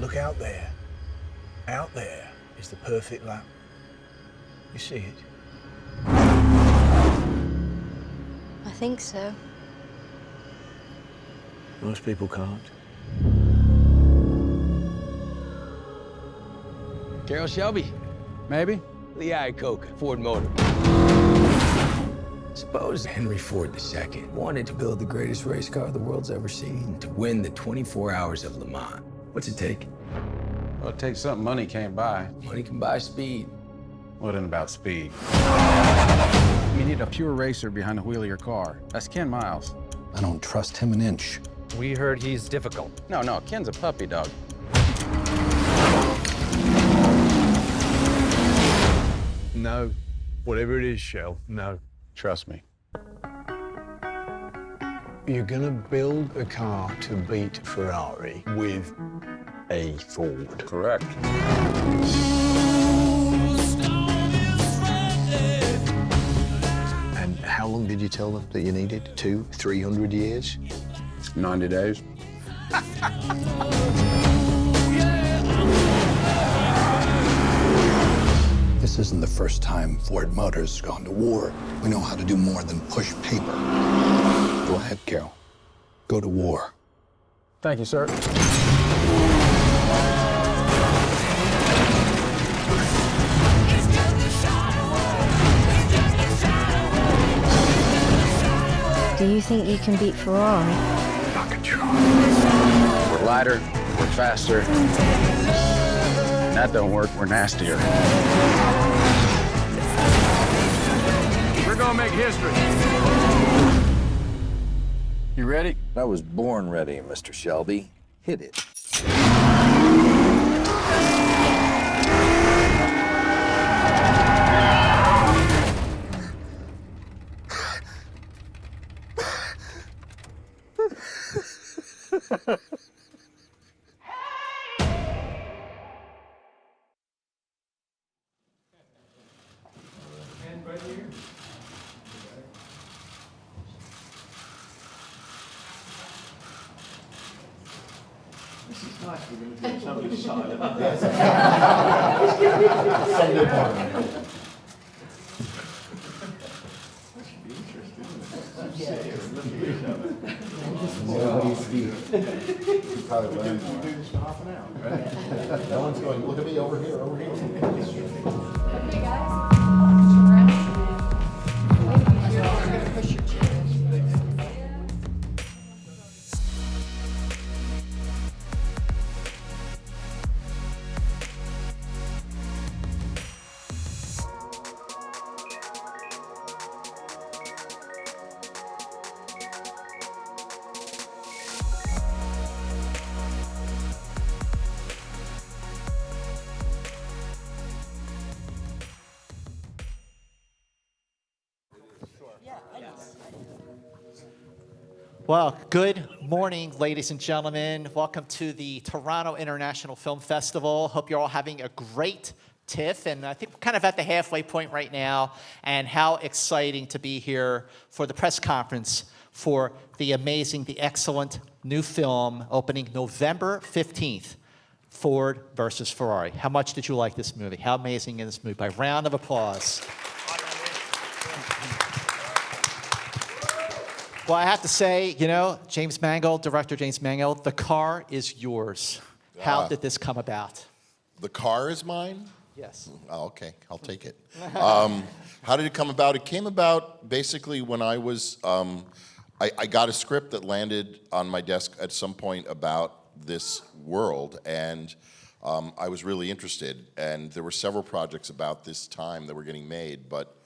Look out there. Out there is the perfect lap. You see it? I think so. Most people can't. Carroll Shelby. Maybe. Lee Iacocca, Ford Motor. Suppose Henry Ford II wanted to build the greatest race car the world's ever seen to win the 24 hours of Le Mans. What's it take? Well, it takes something money can't buy. Money can buy speed. What in about speed? You need a pure racer behind the wheel of your car. That's Ken Miles. I don't trust him an inch. We heard he's difficult. No, Ken's a puppy dog. No. Whatever it is, Shell, no. Trust me. You're gonna build a car to beat Ferrari with a Ford. Correct. And how long did you tell them that you needed? 200, 300 years? 90 days. This isn't the first time Ford Motors has gone to war. We know how to do more than push paper. Go ahead, Carroll. Go to war. Thank you, sir. Do you think you can beat Ferrari? I can try. We're lighter, we're faster. When that don't work, we're nastier. We're gonna make history. You ready? I was born ready, Mr. Shelby. Hit it. No one's going, look at me over here, over here. Okay, guys. Push your chair. Well, good morning, ladies and gentlemen. Welcome to the Toronto International Film Festival. Hope you're all having a great TIFF, and I think we're kind of at the halfway point right now, and how exciting to be here for the press conference for the amazing, the excellent new film opening November 15th, Ford versus Ferrari. How much did you like this movie? How amazing is this movie? By round of applause. Well, I have to say, you know, James Mangold, director James Mangold, the car is yours. How did this come about? The car is mine? Yes. Oh, okay, I'll take it. How did it come about? It came about basically when I was, I got a script that landed on my desk at some point about this world, and I was really interested. And there were several projects about this time that were getting made, but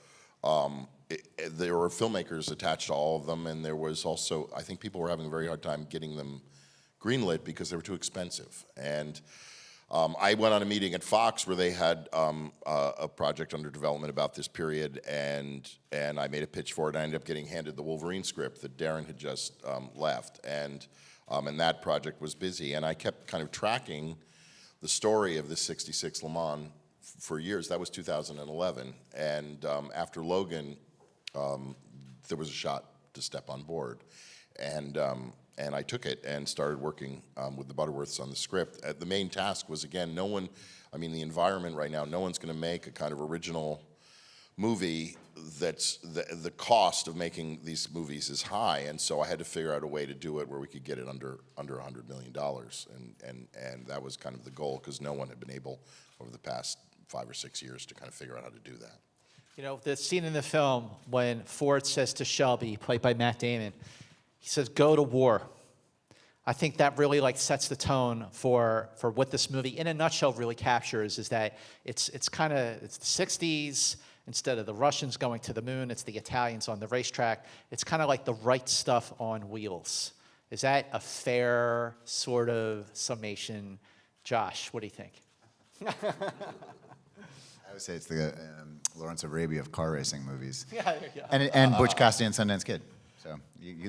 there were filmmakers attached to all of them, and there was also, I think people were having a very hard time getting them greenlit because they were too expensive. And I went on a meeting at Fox where they had a project under development about this period, and I made a pitch for it. I ended up getting handed the Wolverine script that Darren had just left, and that project was busy. And I kept kind of tracking the story of this '66 Le Mans for years. That was 2011, and after Logan, there was a shot to step on board, and I took it and started working with the Butterworths on the script. The main task was, again, the environment right now, no one's going to make a kind of original movie that's the cost of making these movies is high, and so I had to figure out a way to do it where we could get it under $100 million, and that was kind of the goal, because no one had been able over the past 5 or 6 years to kind of figure out how to do that. You know, the scene in the film when Ford says to Shelby, played by Matt Damon, he says, "Go to war." I think that really sets the tone for what this movie, in a nutshell, really captures. Is that it's the 60s. Instead of the Russians going to the moon, it's the Italians on the racetrack. It's kind of like the right stuff on wheels. Is that a fair sort of summation? Josh, what do you think? I would say it's the Lawrence of Arabia of car racing movies. Yeah. And Butch Cassidy and Sundance Kid. So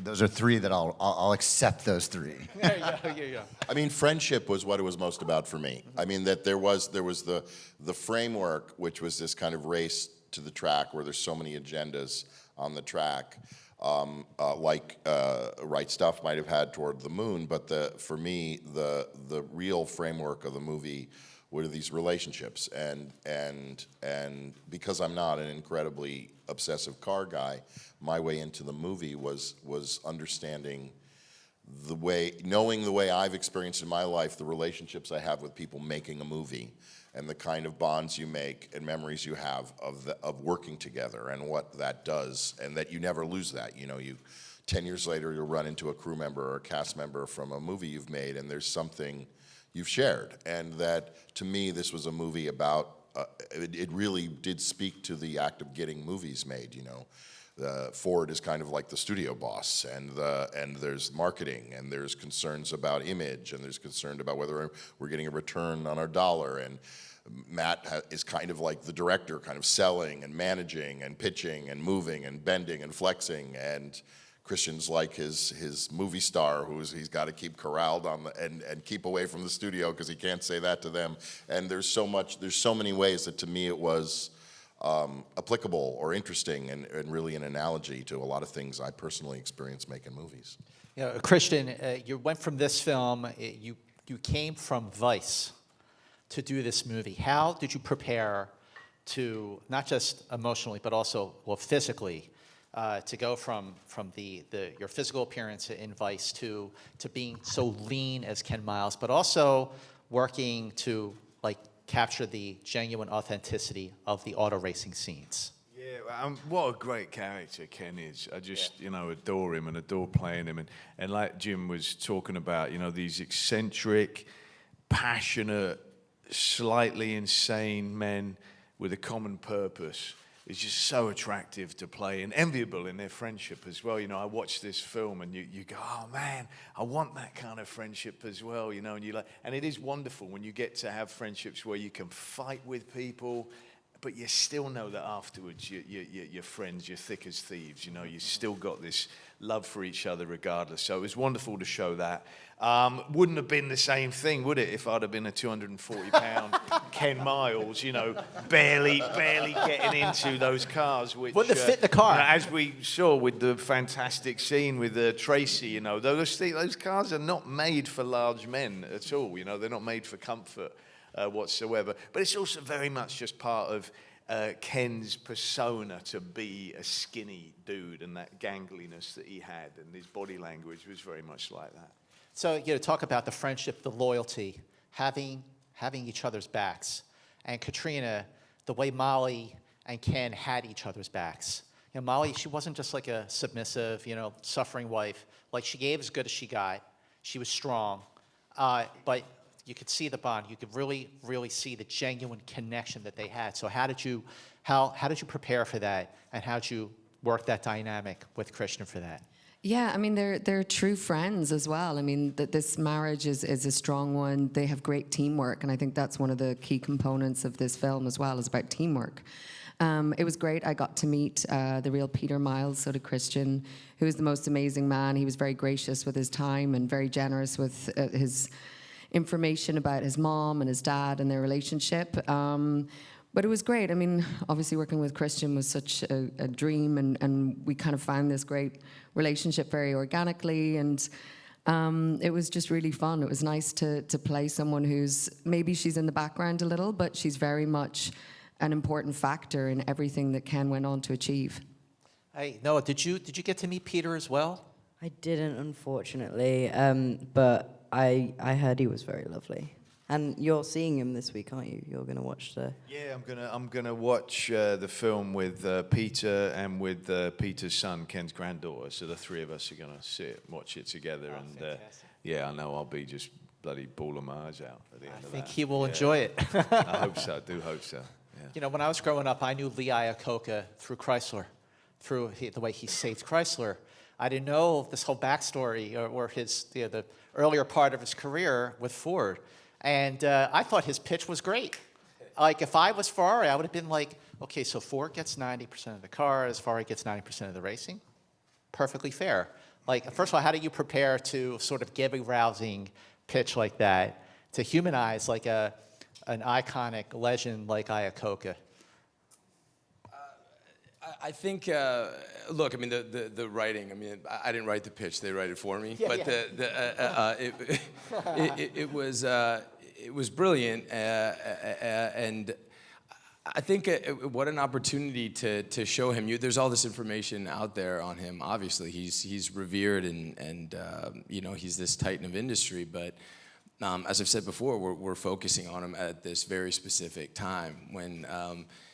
those are three that I'll accept those three. Yeah. I mean, friendship was what it was most about for me. I mean, that there was the framework, which was this kind of race to the track where there's so many agendas on the track, Right Stuff might have had toward the moon, but for me, the real framework of the movie were these relationships, and because I'm not an incredibly obsessive car guy, my way into the movie was understanding knowing the way I've experienced in my life, the relationships I have with people making a movie, and the kind of bonds you make and memories you have of working together, and what that does, and that you never lose that. 10 years later, you'll run into a crew member or a cast member from a movie you've made, and there's something you've shared. And that, to me, this was a movie about, it really did speak to the act of getting movies made, Ford is kind of like the studio boss, and there's marketing, and there's concerns about image, and there's concern about whether we're getting a return on our dollar, and Matt is kind of like the director, kind of selling and managing and pitching and moving and bending and flexing, and Christian's like his movie star he's got to keep corralled on and keep away from the studio because he can't say that to them. And there's so many ways that, to me, it was applicable or interesting and really an analogy to a lot of things I personally experienced making movies. Christian, you went from this film, you came from Vice to do this movie. How did you prepare to, not just emotionally, but also, physically, to go from your physical appearance in Vice to being so lean as Ken Miles, but also working to capture the genuine authenticity of the auto racing scenes? Yeah, what a great character Ken is. I just, adore him and adore playing him. And like Jim was talking about, these eccentric, passionate, slightly insane men with a common purpose is just so attractive to play, and enviable in their friendship as well. I watched this film and you go, oh man, I want that kind of friendship as well, and it is wonderful when you get to have friendships where you can fight with people, but you still know that afterwards you're friends, you're thick as thieves, you still got this love for each other regardless. So it was wonderful to show that. Wouldn't have been the same thing, would it, if I'd have been a 240-pound Ken Miles, barely getting into those cars. Which wouldn't have fit the car. As we saw with the fantastic scene with Tracy, those cars are not made for large men at all. They're not made for comfort whatsoever. But it's also very much just part of Ken's persona to be a skinny dude, and that gangliness that he had, and his body language was very much like that. So, talk about the friendship, the loyalty, having each other's backs. And Katrina, the way Molly and Ken had each other's backs. Molly, she wasn't just like a submissive, suffering wife. She gave as good as she got. She was strong. But you could see the bond. You could really, really see the genuine connection that they had. So how did you prepare for that, and how did you work that dynamic with Christian for that? Yeah, I mean, they're true friends as well. I mean, this marriage is a strong one. They have great teamwork, and I think that's one of the key components of this film as well, is about teamwork. It was great. I got to meet the real Peter Miles, so did Christian, who is the most amazing man. He was very gracious with his time and very generous with his information about his mom and his dad and their relationship. But it was great. I mean, obviously working with Christian was such a dream, and we kind of found this great relationship very organically. And It was just really fun. It was nice to play someone who's, maybe she's in the background a little, but she's very much an important factor in everything that Ken went on to achieve. Hey, Noah, did you get to meet Peter as well? I didn't, unfortunately, but I heard he was very lovely. And you're seeing him this week, aren't you? You're going to watch the... Yeah, I'm gonna watch the film with Peter and with Peter's son, Ken's granddaughter. So the three of us are gonna sit and watch it together. And yeah, I know I'll be just bloody bawling my eyes out at the end of that. I think he will enjoy it. I hope so. I do hope so. Yeah. You know, when I was growing up, I knew Lee Iacocca through Chrysler, through the way he saved Chrysler. I didn't know this whole backstory or his the earlier part of his career with Ford. And I thought his pitch was great. Like, if I was Ferrari, I would have been like, okay, so Ford gets 90% of the cars, Ferrari gets 90% of the racing. Perfectly fair. Like, first of all, how do you prepare to sort of give a rousing pitch like that to humanize like an iconic legend like Iacocca? I think, look, I mean, the writing, I mean, I didn't write the pitch, they write it for me. Yeah, but yeah. It was brilliant. And I think what an opportunity to show him. There's all this information out there on him. Obviously, he's revered and you know, he's this titan of industry. But as I've said before, we're focusing on him at this very specific time when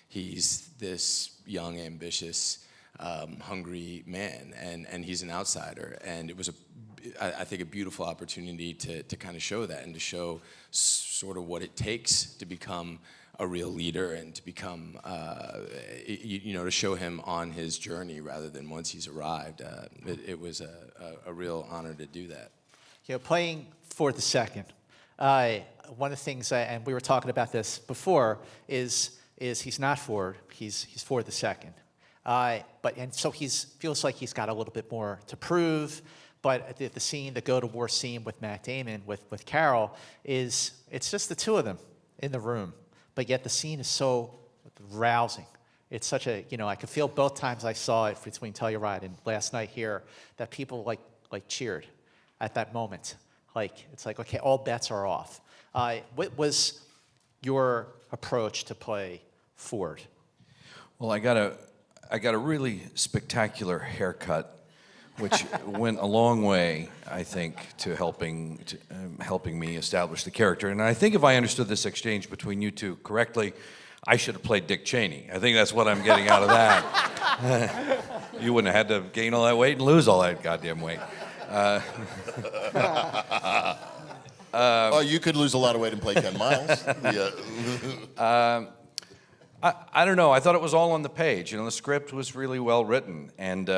he's this young, ambitious, hungry man, and he's an outsider. And it was I think a beautiful opportunity to kind of show that and to show sort of what it takes to become a real leader and to become, you know, to show him on his journey rather than once he's arrived. It was a real honor to do that. You know, playing Ford II, one of the things, and we were talking about this before, is he's not Ford, he's Ford II. And so feels like he's got a little bit more to prove. But the scene, the go-to-war scene with Matt Damon, with Carol, it's just the two of them in the room. But yet the scene is so rousing. It's such a, you know, I could feel both times I saw it between Telluride and last night here that people like cheered at that moment. Like, it's like, okay, all bets are off. What was your approach to play Ford? Well, I got a really spectacular haircut, which went a long way, I think, to helping me establish the character. And I think if I understood this exchange between you two correctly, I should have played Dick Cheney. I think that's what I'm getting out of that. You wouldn't have had to gain all that weight and lose all that goddamn weight. Oh, you could lose a lot of weight and play 10 miles. Yeah. I don't know. I thought it was all on the page. You know, the script was really well written, and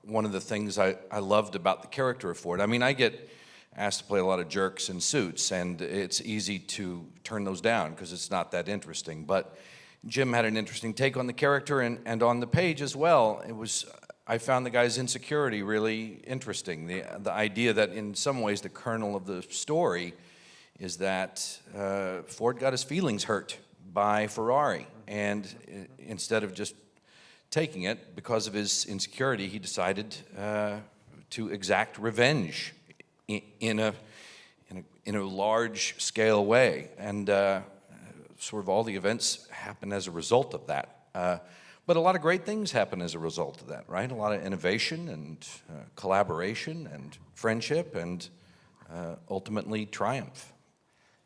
one of the things I loved about the character of Ford. I mean, I get asked to play a lot of jerks in suits, and it's easy to turn those down because it's not that interesting. But Jim had an interesting take on the character, and on the page as well. I found the guy's insecurity really interesting. The idea that in some ways the kernel of the story is that Ford got his feelings hurt by Ferrari, and instead of just taking it because of his insecurity, he decided to exact revenge in a large scale way, and sort of all the events happen as a result of that. But a lot of great things happen as a result of that, right? A lot of innovation and collaboration and friendship and ultimately triumph.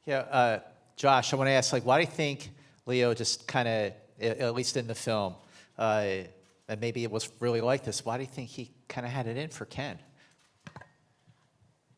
Yeah, Josh, I want to ask, like, why do you think Leo just kind of, at least in the film, and maybe it was really like this, why do you think he kind of had it in for Ken?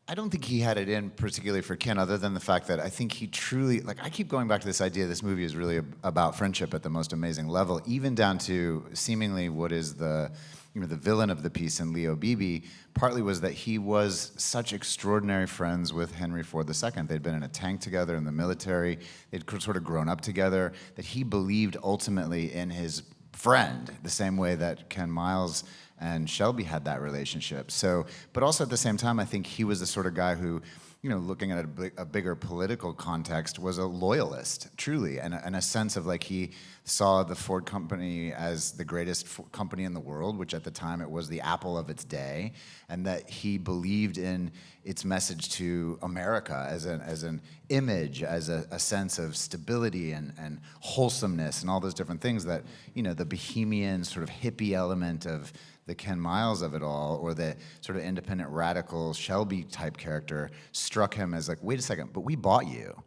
I don't think he had it in particularly for Ken, other than the fact that I think he truly, like, I keep going back to this idea this movie is really about friendship at the most amazing level, even down to seemingly what is the villain of the piece in Leo Beebe, partly was that he was such extraordinary friends with Henry Ford II. They'd been in a tank together in the military. They'd sort of grown up together, that he believed ultimately in his friend, the same way that Ken Miles and Shelby had that relationship. So, but also at the same time, I think he was the sort of guy who, looking at a bigger political context, was a loyalist, truly, and a sense of like he saw the Ford company as the greatest company in the world, which at the time it was the Apple of its day, and that he believed in its message to America as an image, as a sense of stability and wholesomeness and all those different things that, the bohemian sort of hippie element of the Ken Miles of it all, or the sort of independent radical Shelby type character struck him as like, wait a second, but we bought you.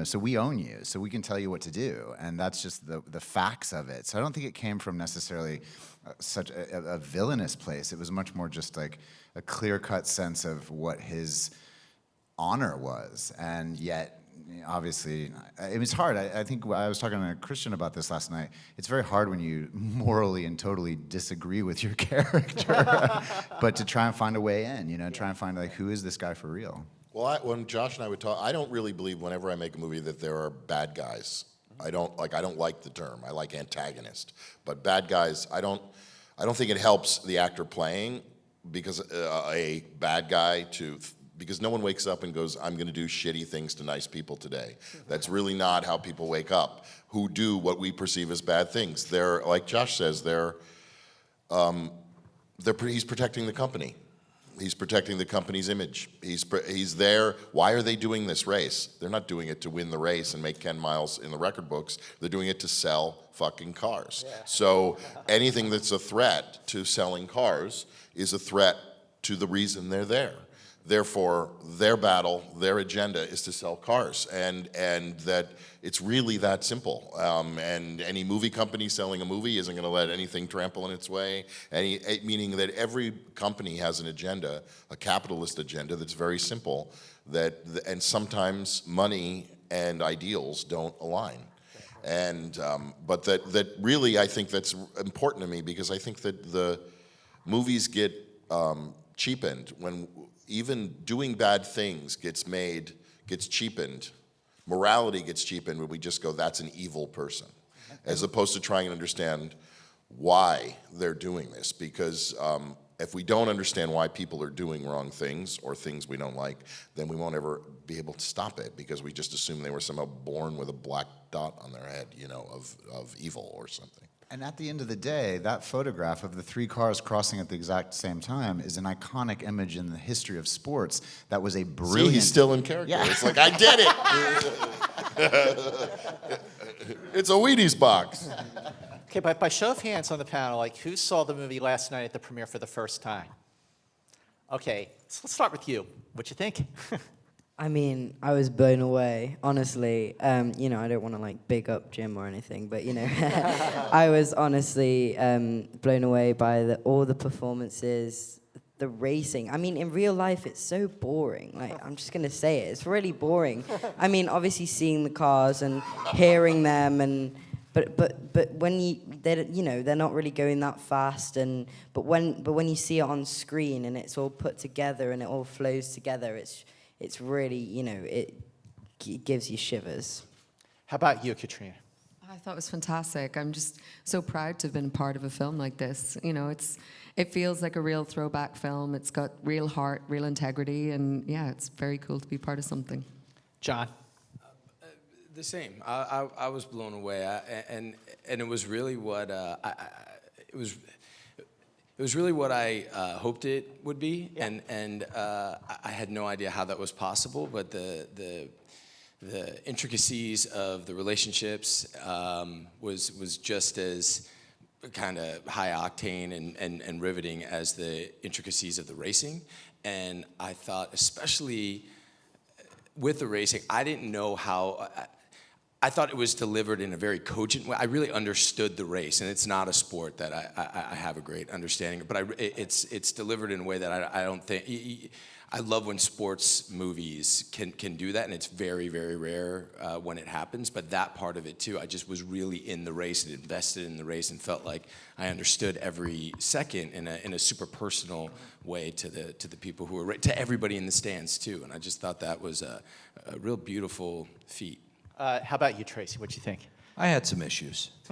So we own you, so we can tell you what to do, and that's just the facts of it. So I don't think it came from necessarily such a villainous place. It was much more just like a clear-cut sense of what his honor was, and yet, obviously, it was hard. I think I was talking to a Christian about this last night. It's very hard when you morally and totally disagree with your character, but to try and find a way in, try and find like, who is this guy for real? Well, when Josh and I would talk, I don't really believe whenever I make a movie that there are bad guys. I don't like the term. I like antagonist. But bad guys, I don't think it helps the actor playing because a bad guy because no one wakes up and goes, I'm going to do shitty things to nice people today. That's really not how people wake up who do what we perceive as bad things. They're, like Josh says, he's protecting the company. He's protecting the company's image. He's there. Why are they doing this race? They're not doing it to win the race and make Ken Miles in the record books. They're doing it to sell fucking cars. Yeah. So anything that's a threat to selling cars is a threat to the reason they're there. Therefore, their battle, their agenda is to sell cars, and that it's really that simple. And any movie company selling a movie isn't going to let anything trample in its way. Meaning that every company has an agenda, a capitalist agenda that's very simple. And sometimes money and ideals don't align. And but that really, I think that's important to me because I think that the movies get cheapened when. Even doing bad things gets cheapened. Morality gets cheapened when we just go, that's an evil person, as opposed to trying to understand why they're doing this. Because if we don't understand why people are doing wrong things or things we don't like, then we won't ever be able to stop it because we just assume they were somehow born with a black dot on their head, of evil or something. And at the end of the day, that photograph of the three cars crossing at the exact same time is an iconic image in the history of sports. That was a brilliant... See, he's still in character. Yeah. It's like, I did it! It's a Wheaties box. Okay, by show of hands on the panel, like, who saw the movie last night at the premiere for the first time? Okay, so let's start with you. What'd you think? I mean, I was blown away, honestly. I don't want to like big up Jim or anything, but I was honestly blown away by all the performances, the racing. I mean, in real life, it's so boring. Like, I'm just gonna say it. It's really boring. I mean, obviously seeing the cars and hearing them, but when they're not really going that fast. But when you see it on screen and it's all put together and it all flows together, it's really, it gives you shivers. How about you, Katrina? I thought it was fantastic. I'm just so proud to have been part of a film like this. It feels like a real throwback film. It's got real heart, real integrity, and yeah, it's very cool to be part of something. John? The same. I was blown away, and it was really what It was really what I hoped it would be, yeah. and I had no idea how that was possible. But the intricacies of the relationships was just as kind of high octane and riveting as the intricacies of the racing. And I thought, especially with the racing, I didn't know how. I thought it was delivered in a very cogent way. I really understood the race, and it's not a sport that I have a great understanding of, but it's delivered in a way that I don't think. I love when sports movies can do that, and it's very, very rare when it happens. But that part of it too, I just was really in the race and invested in the race, and felt like I understood every second in a super personal way to the people who were to everybody in the stands too. And I just thought that was a real beautiful feat. How about you, Tracy? What'd you think? I had some issues. It's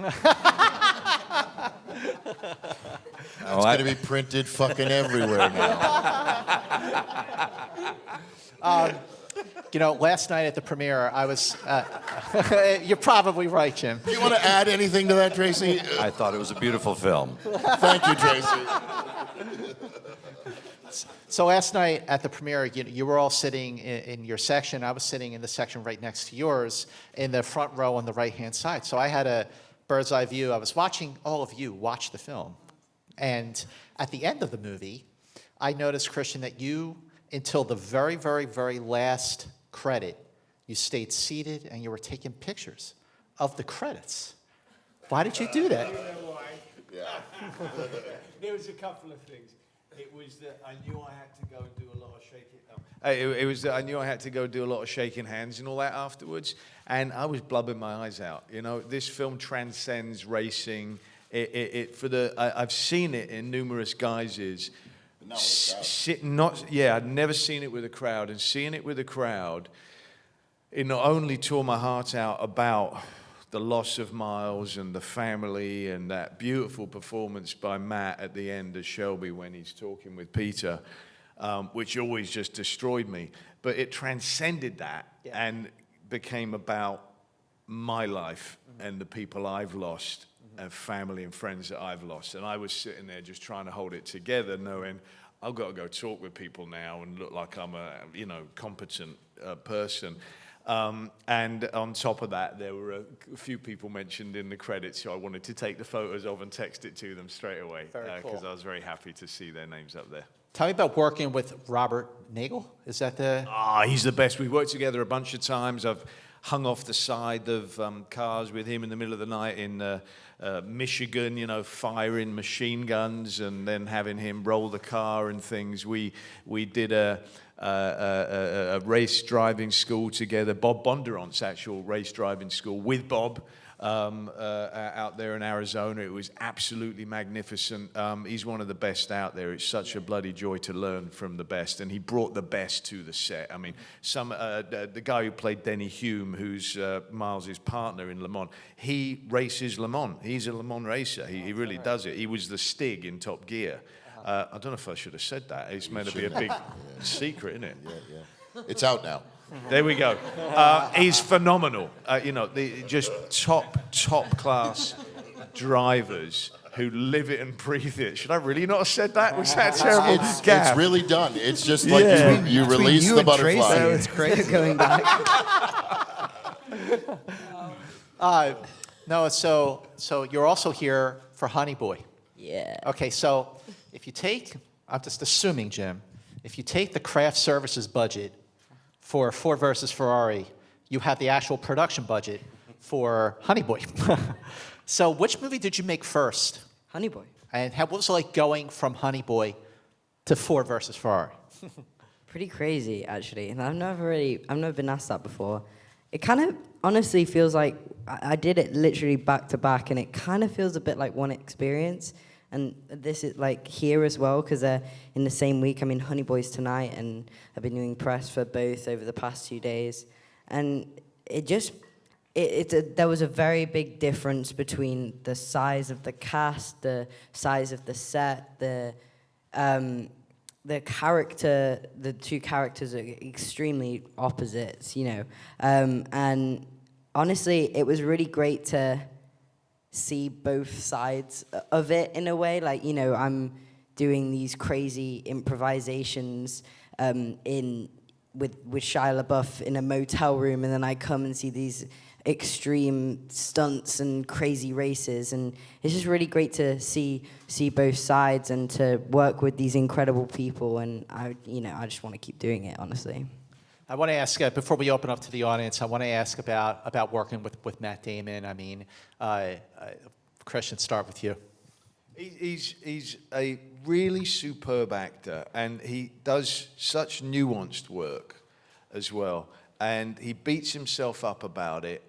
going to be printed fucking everywhere now. You know, last night at the premiere, I was. You're probably right, Jim. Do you want to add anything to that, Tracy? I thought it was a beautiful film. Thank you, Tracy. So last night at the premiere, you were all sitting in your section. I was sitting in the section right next to yours in the front row on the right-hand side. So I had a bird's eye view. I was watching all of you watch the film. And at the end of the movie, I noticed, Christian, that you, until the very, very, very last credit, you stayed seated and you were taking pictures of the credits. Why did you do that? I don't know why. Yeah. There was a couple of things. It was that I knew I had to go and do a lot of shaking. It was that I knew I had to go do a lot of shaking hands and all that afterwards, and I was blubbing my eyes out. You know, this film transcends racing. I've seen it in numerous guises. I'd never seen it with a crowd, and seeing it with a crowd, it not only tore my heart out about the loss of Miles and the family and that beautiful performance by Matt at the end as Shelby when he's talking with Peter, which always just destroyed me. But it transcended that and became about my life and the people I've lost and family and friends that I've lost. And I was sitting there just trying to hold it together, knowing I've got to go talk with people now and look like I'm a competent person. And on top of that, there were a few people mentioned in the credits who I wanted to take the photos of and text it to them straight away because I was very happy to see their names up there. Tell me about working with Robert Nagel. Is that the... He's the best. We've worked together a bunch of times. I've hung off the side of cars with him in the middle of the night in Michigan, firing machine guns and then having him roll the car and things. We did a race driving school together, Bob Bondurant's actual race driving school with Bob out there in Arizona. It was absolutely magnificent. He's one of the best out there. It's such a bloody joy to learn from the best, and he brought the best to the set. I mean, the guy who played Denny Hume, who's Miles' partner in Le Mans, he races Le Mans. He's a Le Mans racer. He really does it. He was the Stig in Top Gear. I don't know if I should have said that. It's meant to be a big secret, isn't it? Yeah. It's out now. There we go. He's phenomenal. Just top class drivers who live it and breathe it. Should I really not have said that? Was that terrible? It's really done. It's just like you release the butterfly. Tracy, it's crazy going back. No, so you're also here for Honey Boy. Yeah. Okay, so if you take, I'm just assuming, Jim, if you take the craft services budget for Ford versus Ferrari, you have the actual production budget for Honey Boy. So which movie did you make first? Honey Boy. And what was it like going from Honey Boy to Ford versus Ferrari? Pretty crazy, actually. And I've never been asked that before. It kind of honestly feels like I did it literally back to back, and it kind of feels a bit like one experience. And this is like here as well, because in the same week, I'm in Honey Boys tonight, and I've been doing press for both over the past 2 days. And there was a very big difference between the size of the cast, the size of the set, the two characters are extremely opposites, and honestly, it was really great to see both sides of it in a way. Like, I'm doing these crazy improvisations with Shia LaBeouf in a motel room, and then I come and see these extreme stunts and crazy races, and it's just really great to see both sides and to work with these incredible people, and I just want to keep doing it, honestly. I want to ask, before we open up to the audience, I want to ask about working with Matt Damon. I mean, Christian, start with you. He's a really superb actor, and he does such nuanced work as well, and he beats himself up about it.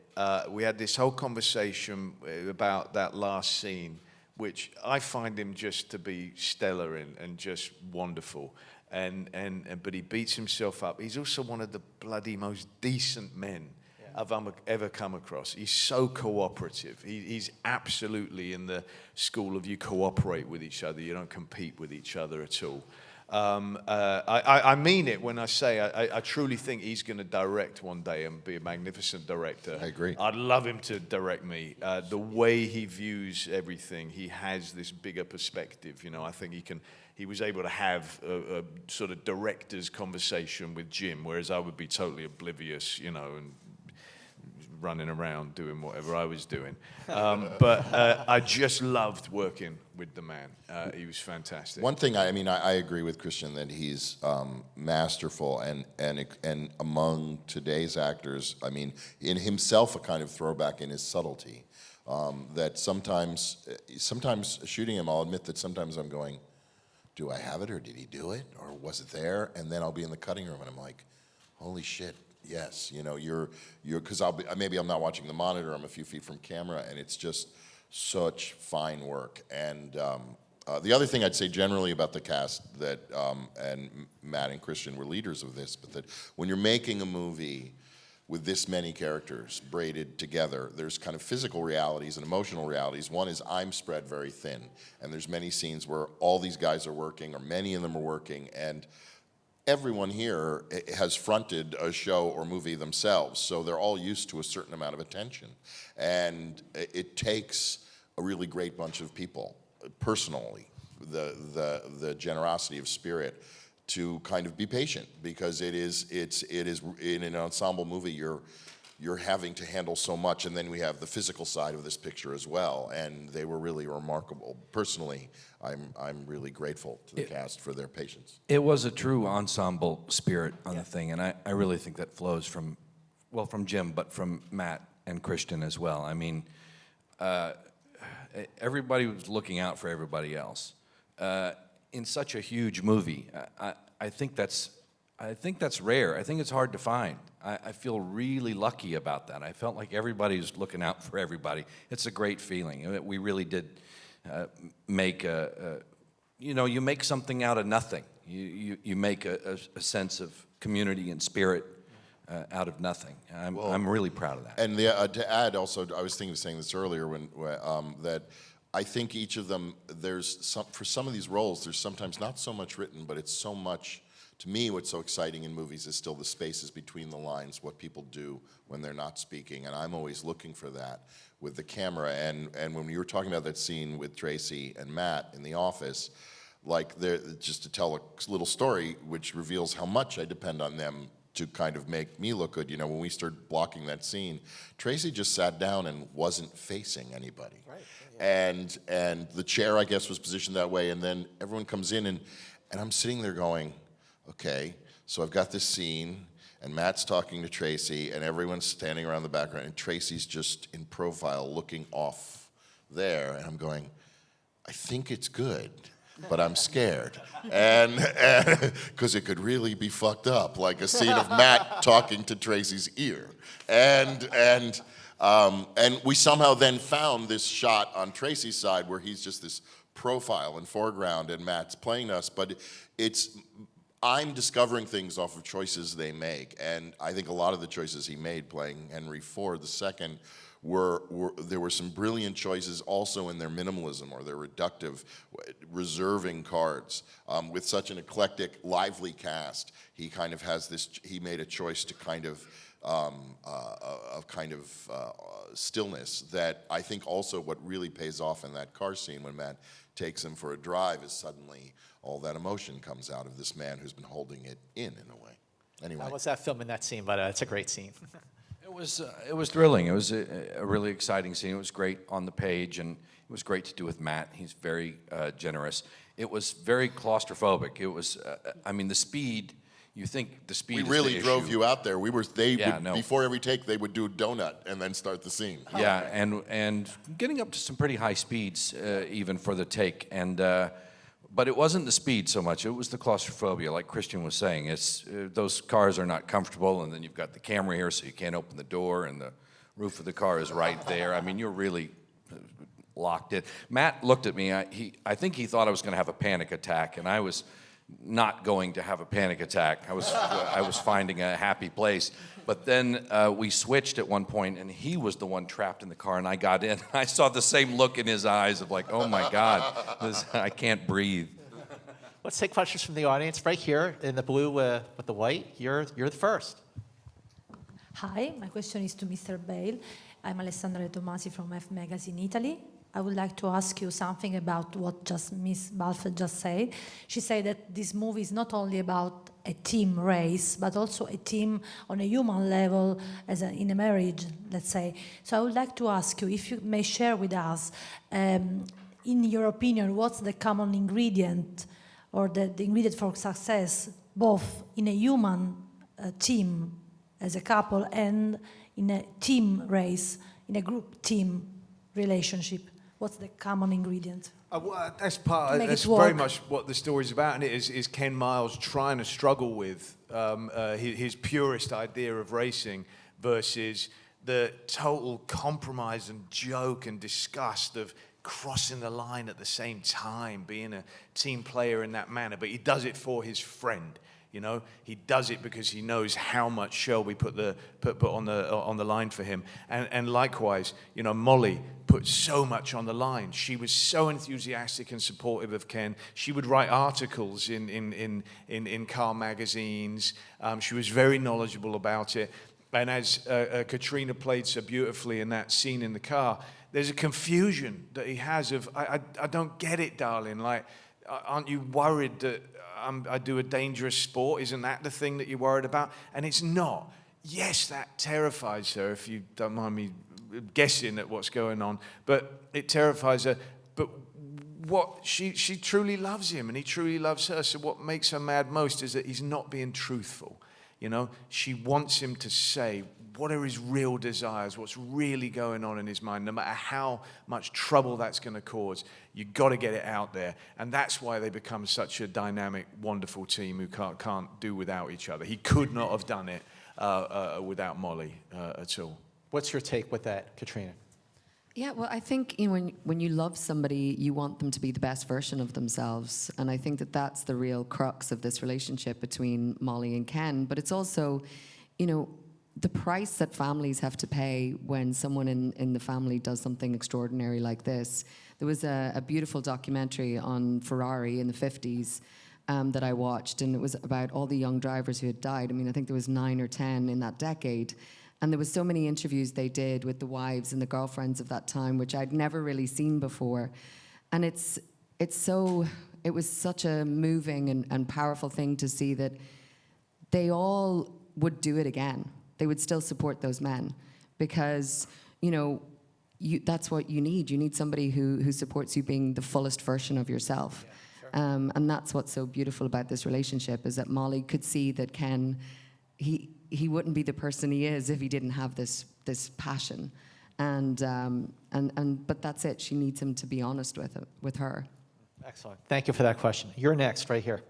We had this whole conversation about that last scene, which I find him just to be stellar and just wonderful. But he beats himself up. He's also one of the bloody most decent men I've ever come across. He's so cooperative. He's absolutely in the school of you cooperate with each other. You don't compete with each other at all. I mean it when I say I truly think he's going to direct one day and be a magnificent director. I agree. I'd love him to direct me. The way he views everything, he has this bigger perspective. You know, I think he was able to have a sort of director's conversation with Jim, whereas I would be totally oblivious, you know, and running around doing whatever I was doing. But I just loved working with the man. He was fantastic. One thing, I agree with Christian that he's masterful and among today's actors, I mean, in himself a kind of throwback in his subtlety. That sometimes shooting him, I'll admit that sometimes I'm going, do I have it or did he do it or was it there? And then I'll be in the cutting room and I'm like, holy shit. Yes, you know, because maybe I'm not watching the monitor, I'm a few feet from camera, and it's just such fine work. And the other thing I'd say generally about the cast that, and Matt and Christian were leaders of this, but that when you're making a movie with this many characters braided together, there's kind of physical realities and emotional realities. One is I'm spread very thin, and there's many scenes where all these guys are working, or many of them are working, and everyone here has fronted a show or movie themselves, so they're all used to a certain amount of attention. And it takes a really great bunch of people, personally, the generosity of spirit to kind of be patient, because it is in an ensemble movie you're having to handle so much, and then we have the physical side of this picture as well, and they were really remarkable. Personally, I'm really grateful to the cast for their patience. It was a true ensemble spirit on the thing, and I really think that flows from Jim, but from Matt and Christian as well. I mean, everybody was looking out for everybody else. In such a huge movie, I think that's rare. I think it's hard to find. I feel really lucky about that. I felt like everybody was looking out for everybody. It's a great feeling. We really did make you make something out of nothing. You make a sense of community and spirit out of nothing. I'm really proud of that. And to add also, I was thinking of saying this earlier that I think each of them, for some of these roles, there's sometimes not so much written, but it's so much. To me, what's so exciting in movies is still the spaces between the lines, what people do when they're not speaking, and I'm always looking for that with the camera. And when you were talking about that scene with Tracy and Matt in the office, like just to tell a little story which reveals how much I depend on them to kind of make me look good. You know, when we started blocking that scene, Tracy just sat down and wasn't facing anybody. Right. Yeah. And the chair, I guess, was positioned that way, and then everyone comes in, and I'm sitting there going, okay, so I've got this scene, and Matt's talking to Tracy, and everyone's standing around the background, and Tracy's just in profile looking off there, and I'm going, I think it's good, but I'm scared, and because it could really be fucked up, like a scene of Matt talking to Tracy's ear, and we somehow then found this shot on Tracy's side where he's just this profile in foreground, and Matt's playing us, but I'm discovering things off of choices they make, and I think a lot of the choices he made playing Henry Ford II there were some brilliant choices also in their minimalism or their reductive, reserving cards. With such an eclectic, lively cast, he kind of has this, he made a choice to kind of stillness that I think also what really pays off in that car scene when Matt takes him for a drive is suddenly all that emotion comes out of this man who's been holding it in a way. Anyway. How was that film in that scene? But it's a great scene. It was thrilling. It was a really exciting scene. It was great on the page, and it was great to do with Matt. He's very generous. It was very claustrophobic. It was, the speed. You think the speed. We really drove you out there. Before every take, they would do a donut and then start the scene. Yeah, and getting up to some pretty high speeds even for the take, and but it wasn't the speed so much. It was the claustrophobia, like Christian was saying. It's those cars are not comfortable, and then you've got the camera here, so you can't open the door, and the roof of the car is right there. I mean, you're really locked in. Matt looked at me. I think he thought I was going to have a panic attack, and I was not going to have a panic attack. I was finding a happy place. But then we switched at one point, and he was the one trapped in the car, and I got in. I saw the same look in his eyes of like, oh my God, I can't breathe. Let's take questions from the audience. Right here in the blue with the white. You're the first. Hi, my question is to Mr. Bale. I'm Alessandra Tomasi from F Magazine Italy. I would like to ask you something about what just Miss Balfe just said. She said that this movie is not only about a team race, but also a team on a human level, in a marriage, let's say. So I would like to ask you if you may share with us, in your opinion, what's the common ingredient or the ingredient for success, both in a human team as a couple and in a team race, in a group team relationship? What's the common ingredient? Well, that's that's very much what the story's about, and it is Ken Miles trying to struggle with his purest idea of racing versus the total compromise and joke and disgust of crossing the line at the same time, being a team player in that manner. But he does it for his friend. You know, he does it because he knows how much Shelby put on the line for him, and likewise, you know, Molly put so much on the line. She was so enthusiastic and supportive of Ken. She would write articles in car magazines. She was very knowledgeable about it, and as Katrina played so beautifully in that scene in the car, there's a confusion that he has of I don't get it, darling. Like, aren't you worried that I do a dangerous sport? Isn't that the thing that you're worried about? And it's not. Yes, that terrifies her, if you don't mind me guessing at what's going on. But it terrifies her. But what she truly loves him, and he truly loves her. So what makes her mad most is that he's not being truthful. You know, she wants him to say what are his real desires, what's really going on in his mind, no matter how much trouble that's going to cause. You've got to get it out there. And that's why they become such a dynamic, wonderful team who can't do without each other. He could not have done it without Molly at all. What's your take with that, Katrina? Yeah, well, I think, you know, when you love somebody, you want them to be the best version of themselves. And I think that that's the real crux of this relationship between Molly and Ken. But it's also, you know, the price that families have to pay when someone in the family does something extraordinary like this. There was a beautiful documentary on Ferrari in the 50s that I watched, and it was about all the young drivers who had died. I mean, I think there was 9 or 10 in that decade. And there was so many interviews they did with the wives and the girlfriends of that time, which I'd never really seen before. And it was such a moving and powerful thing to see that they all would do it again. They would still support those men because, you know, that's what you need. You need somebody who supports you being the fullest version of yourself. Yeah, sure. And that's what's so beautiful about this relationship is that Molly could see that Ken, he wouldn't be the person he is if he didn't have this passion. But that's it. She needs him to be honest with her. Excellent. Thank you for that question. You're next, right here.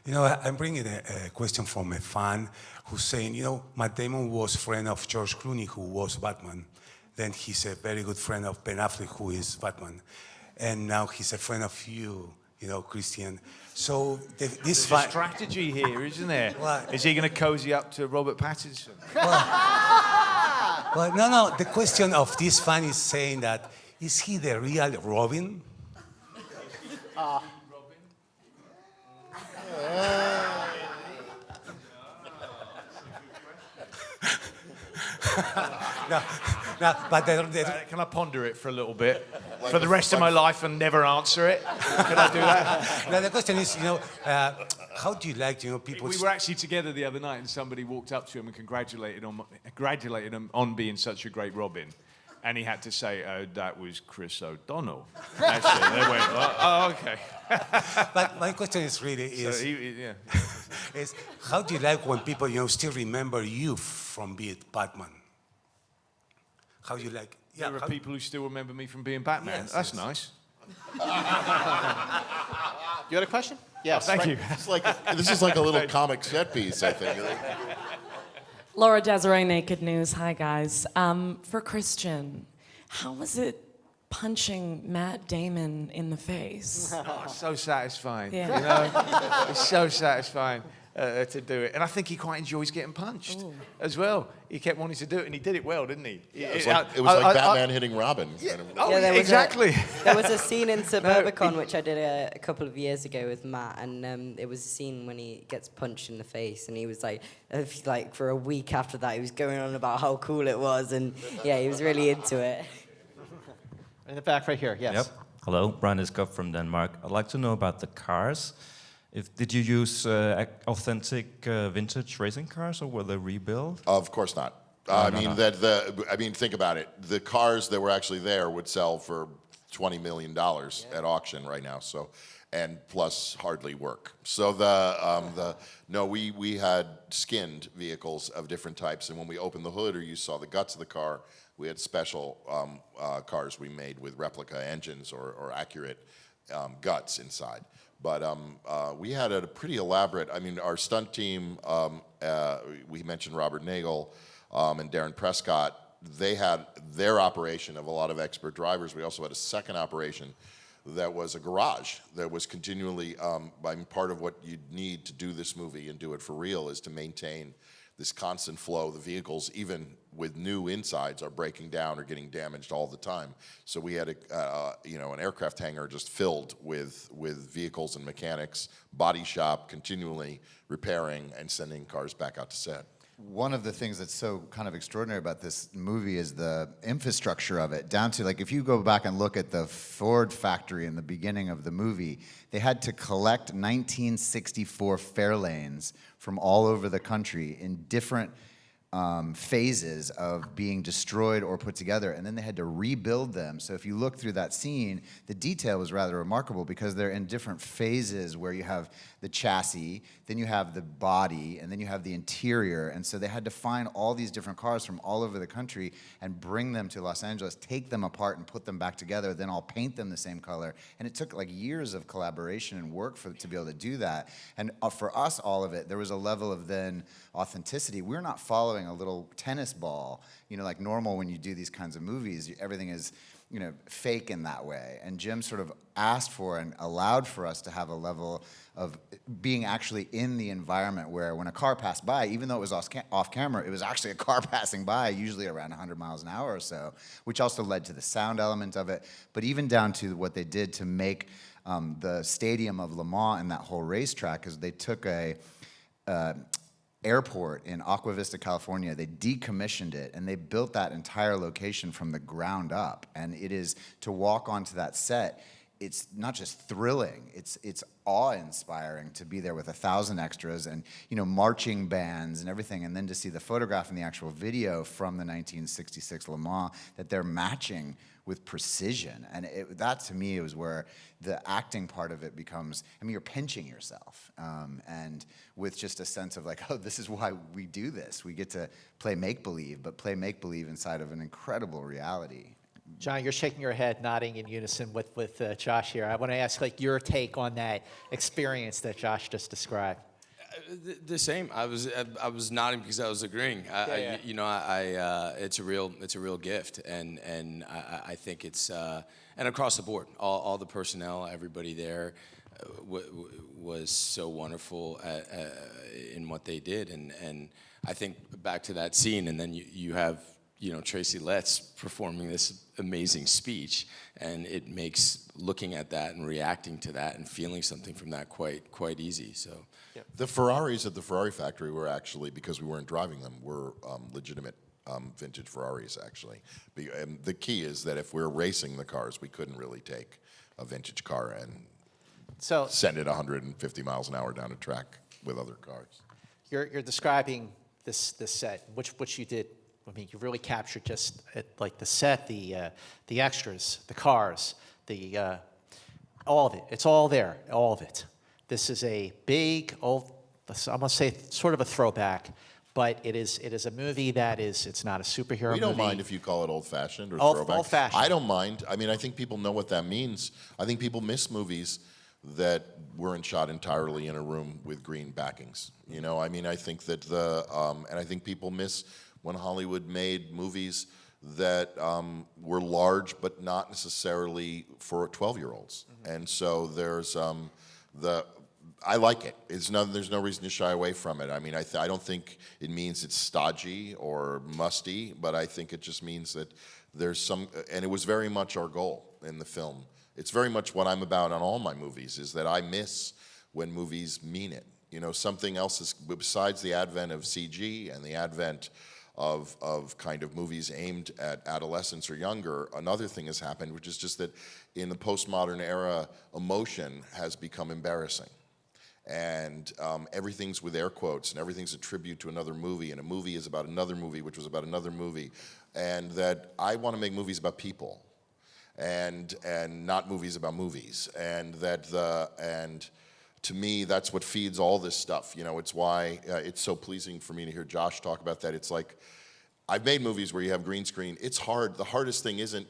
You know, I'm bringing a question from a fan who's saying, you know, Matt Damon was a friend of George Clooney, who was Batman. Then he's a very good friend of Ben Affleck, who is Batman. And now he's a friend of you know, Christian. So this There's a strategy here, isn't there? What? Is he going to cozy up to Robert Pattinson? Well, no. The question of this fan is saying that, is he the real Robin? No, but can I ponder it for a little bit? For the rest of my life and never answer it? Can I do that? No, the question is, you know, how do you like, you know, people... We were actually together the other night and somebody walked up to him and congratulated him on being such a great Robin. And he had to say, oh, that was Chris O'Donnell. Actually, they went, oh, okay. But my question is really is how do you like when people, you know, still remember you from being Batman? How do you like? Yeah, there are people who still remember me from being Batman. Yes, That's yes. nice. You had a question? Yes. Thank you. This is like a little comic set piece, I think. Laura Desiree, Naked News. Hi, guys. For Christian, how was it punching Matt Damon in the face? Oh, it's so satisfying. Yeah. You know? It's so satisfying. to do it. And I think he quite enjoys getting punched as well. He kept wanting to do it, and he did it well, didn't he? It was like Batman hitting Robin. Yeah, there was exactly. There was a scene in Suburbicon which I did a couple of years ago with Matt, and it was a scene when he gets punched in the face, and he was like for a week after that, he was going on about how cool it was, and yeah, he was really into it. In the back right here, yes. Yep. Hello, Brian Iskop from Denmark. I'd like to know about the cars. Did you use authentic vintage racing cars, or were they rebuilt? Of course not. I mean, think about it. The cars that were actually there would sell for $20 million at auction right now. So, and plus hardly work. So we had skinned vehicles of different types, and when we opened the hood or you saw the guts of the car, we had special cars we made with replica engines or accurate guts inside. But we had a pretty elaborate, I mean, our stunt team, we mentioned Robert Nagel and Darren Prescott, they had their operation of a lot of expert drivers. We also had a second operation that was a garage that was continually, part of what you need to do this movie and do it for real is to maintain this constant flow. The vehicles, even with new insides, are breaking down or getting damaged all the time. So we had an aircraft hangar just filled with vehicles and mechanics, body shop, continually repairing and sending cars back out to set. One of the things that's so kind of extraordinary about this movie is the infrastructure of it, down to like if you go back and look at the Ford factory in the beginning of the movie, they had to collect 1964 Fairlanes from all over the country in different phases of being destroyed or put together, and then they had to rebuild them. So if you look through that scene, the detail was rather remarkable because they're in different phases where you have the chassis, then you have the body, and then you have the interior. And so they had to find all these different cars from all over the country and bring them to Los Angeles, take them apart and put them back together, then all paint them the same color. And it took like years of collaboration and work to be able to do that. And for us, all of it, there was a level of then authenticity. We're not following a little tennis ball, like normal when you do these kinds of movies, everything is, fake in that way. And Jim sort of asked for and allowed for us to have a level of being actually in the environment where when a car passed by, even though it was off camera, it was actually a car passing by, usually around 100 miles an hour or so, which also led to the sound element of it, but even down to what they did to make the stadium of Le Mans and that whole racetrack, is they took a airport in Aqua Vista, California. They decommissioned it, and they built that entire location from the ground up. And it is, to walk onto that set, it's not just thrilling, it's awe-inspiring to be there with 1,000 extras and marching bands and everything, and then to see the photograph and the actual video from the 1966 Le Mans that they're matching with precision. And that to me was where the acting part of it becomes, you're pinching yourself, and with just a sense of like, oh, this is why we do this. We get to play make-believe, but play make-believe inside of an incredible reality. John, you're shaking your head, nodding in unison with Josh here. I want to ask your take on that experience that Josh just described. The same. I was nodding because I was agreeing. It's a real gift, and I think it's and across the board, all the personnel, everybody there was so wonderful in what they did, and I think back to that scene, and then you have Tracy Letts performing this amazing speech, and it makes looking at that and reacting to that and feeling something from that quite easy. So. The Ferraris at the Ferrari factory were actually, because we weren't driving them, were legitimate vintage Ferraris, actually. And the key is that if we're racing the cars, we couldn't really take a vintage car and send it 150 miles an hour down a track with other cars. You're describing this set, which you did. You really captured just like the set, the extras, the cars, all of it. It's all there, all of it. This is a big, old, I'm going to say sort of a throwback, but it is a movie that it's not a superhero movie. We don't mind if you call it old-fashioned or throwback. Old-fashioned. I don't mind. I think people know what that means. I think people miss movies that weren't shot entirely in a room with green backings. I think that and I think people miss when Hollywood made movies that were large but not necessarily for 12-year-olds. Mm-hmm. And so there's I like it. There's no reason to shy away from it. I mean, I don't think it means it's stodgy or musty, but I think it just means that there's some, and it was very much our goal in the film. It's very much what I'm about on all my movies, is that I miss when movies mean it. You know, something else is, besides the advent of CG and the advent of kind of movies aimed at adolescents or younger, another thing has happened, which is just that in the postmodern era, emotion has become embarrassing. And everything's with air quotes, and everything's a tribute to another movie, and a movie is about another movie, which was about another movie. And that I want to make movies about people, and not movies about movies. And to me, that's what feeds all this stuff. You know, it's why it's so pleasing for me to hear Josh talk about that. It's like, I've made movies where you have green screen. It's hard. The hardest thing isn't,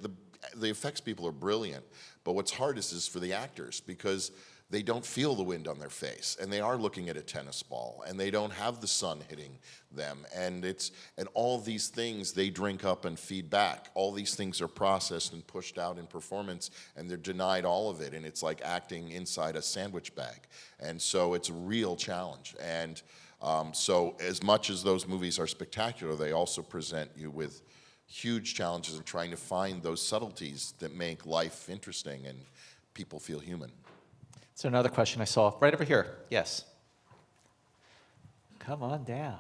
the effects people are brilliant, but what's hardest is for the actors, because they don't feel the wind on their face, and they are looking at a tennis ball, and they don't have the sun hitting them, and all these things they drink up and feed back. All these things are processed and pushed out in performance, and they're denied all of it, and it's like acting inside a sandwich bag. And so it's a real challenge. And so as much as those movies are spectacular, they also present you with huge challenges in trying to find those subtleties that make life interesting and people feel human. So another question I saw right over here. Yes. Come on down.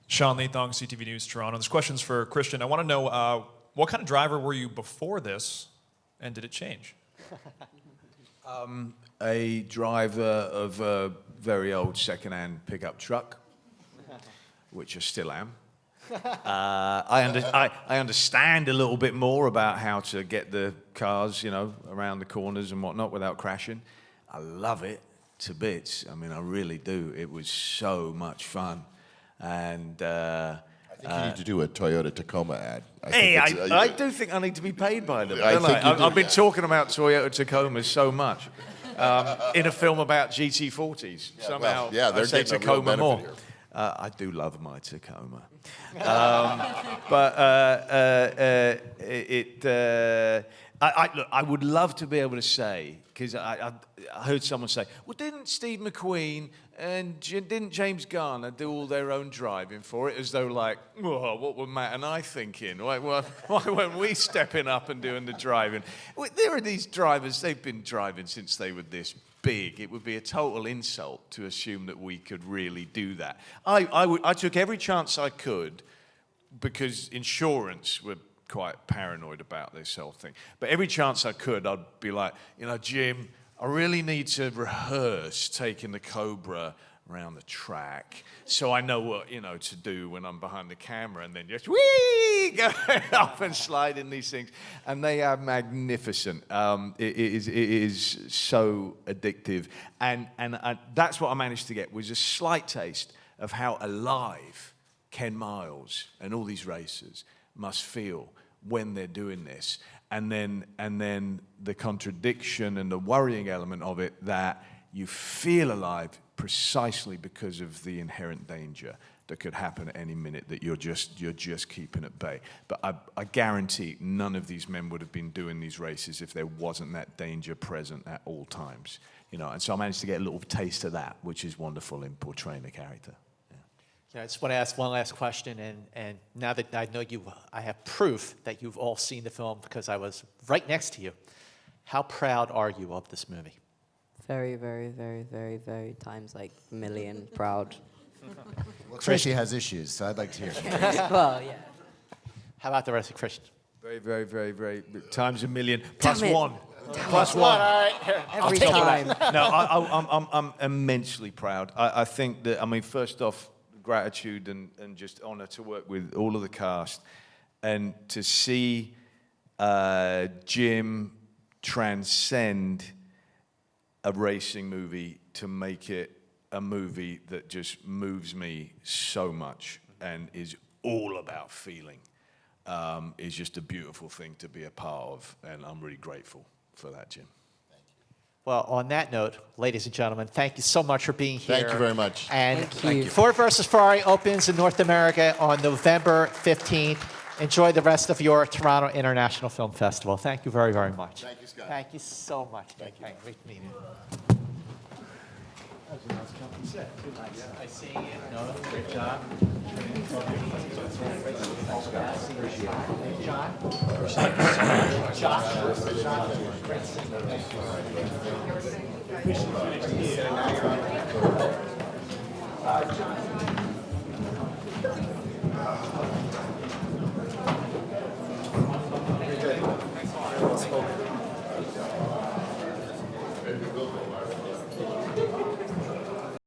Sean Lee Thong, CTV News, Toronto. This question's for Christian. I want to know, what kind of driver were you before this, and did it change? A driver of a very old second-hand pickup truck, which I still am. I understand a little bit more about how to get the cars, you know, around the corners and whatnot without crashing. I love it to bits. I mean, I really do. It was so much fun. And I think you need to do a Toyota Tacoma ad. I do think I need to be paid by them. I've been talking about Toyota Tacomas so much in a film about GT40s. Yeah, somehow, well, they're I say getting a real Tacoma more. benefit here. I do love my Tacoma. Look, I would love to be able to say, because I heard someone say, well, didn't Steve McQueen and didn't James Garner do all their own driving for it? As though like, whoa, what were Matt and I thinking? Why weren't we stepping up and doing the driving? There are these drivers, they've been driving since they were this big. It would be a total insult to assume that we could really do that. I took every chance I could, because insurance were quite paranoid about this whole thing. But every chance I could, I'd be like, you know, Jim, I really need to rehearse taking the Cobra around the track so I know what, you know, to do when I'm behind the camera, and then just whee, go up and slide in these things. And they are magnificent. It is so addictive. And that's what I managed to get, was a slight taste of how alive Ken Miles and all these racers must feel when they're doing this. And then the contradiction and the worrying element of it, that you feel alive precisely because of the inherent danger that could happen at any minute, that you're just keeping at bay. But I guarantee none of these men would have been doing these races if there wasn't that danger present at all times. You know, and so I managed to get a little taste of that, which is wonderful in portraying the character. Yeah, I just want to ask one last question, and now that I know you, I have proof that you've all seen the film because I was right next to you. How proud are you of this movie? Very, very, very, very, very times like a million proud. Well, Tracy has issues, so I'd like to hear from Tracy. Well, yeah. How about the rest of Christian? Very, very, very, very times a million plus one. Plus one. All right. Every time. No, I'm immensely proud. I think that, I mean, first off, gratitude and just honor to work with all of the cast, and to see Jim transcend a racing movie to make it a movie that just moves me so much and is all about feeling, is just a beautiful thing to be a part of, and I'm really grateful for that, Jim. Well, on that note, ladies and gentlemen, thank you so much for being here. Thank you very much. And Thank you. Ford versus Ferrari opens in North America on November 15th. Enjoy the rest of your Toronto International Film Festival. Thank you very, very much. Thank you, Scott. Thank you so much. Thank you. Great meeting you. I see you. No, great job. John.